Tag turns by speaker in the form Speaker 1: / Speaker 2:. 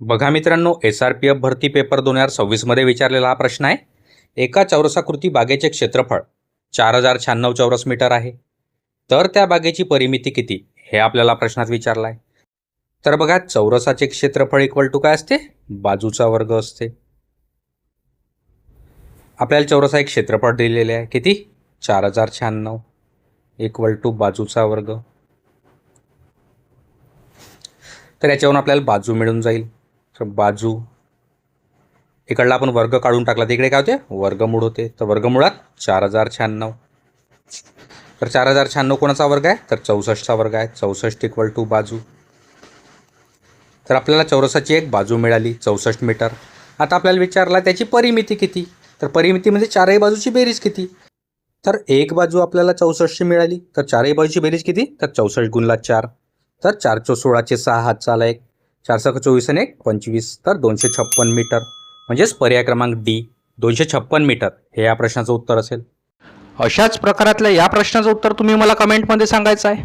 Speaker 1: बघा मित्रांनो, SRPF भरती पेपर 2026 मध्ये विचारलेला हा प्रश्न आहे. एका चौरसाकृती बागेचे क्षेत्रफळ 4096 चौरस मीटर आहे. तर त्या बागेची परिमिती किती हे आपल्याला प्रश्नात विचारला आहे. तर बघा, चौरसाचे क्षेत्रफळ इक्वल टू काय असते? बाजूचा वर्ग असते. आपल्याला चौरसा एक क्षेत्रफळ दिलेले आहे, किती? 4096 इक्वल टू बाजूचा वर्ग. तर याच्यावरून आपल्याला बाजू मिळून जाईल. तर बाजू इकडला आपण वर्ग काढून टाकला, तिकडे काय होते? वर्गमूळ होते. तर वर्गमुळात 4096. तर 4096 कोणाचा वर्ग आहे? तर 64चा वर्ग आहे. 64 इक्वल टू बाजू. तर आपल्याला चौरसाची एक बाजू मिळाली 64 मीटर. आता आपल्याला विचारला त्याची परिमिती किती. तर परिमिती म्हणजे चारही बाजूची बेरीज किती. तर एक बाजू आपल्याला 64 मिळाली. तर चारही बाजूची बेरीज किती? तर 64 गुणला 4. तर 4 चो 16चे 6 हात चाला 1. 4 सक 24 आणि 1 25. तर 256 मीटर. म्हणजेच पर्याय क्रमांक डी 256 मीटर हे या प्रश्नाचं उत्तर असेल.
Speaker 2: अशाच प्रकारातल्या या प्रश्नाचं उत्तर तुम्ही मला कमेंटमध्ये सांगायचं आहे.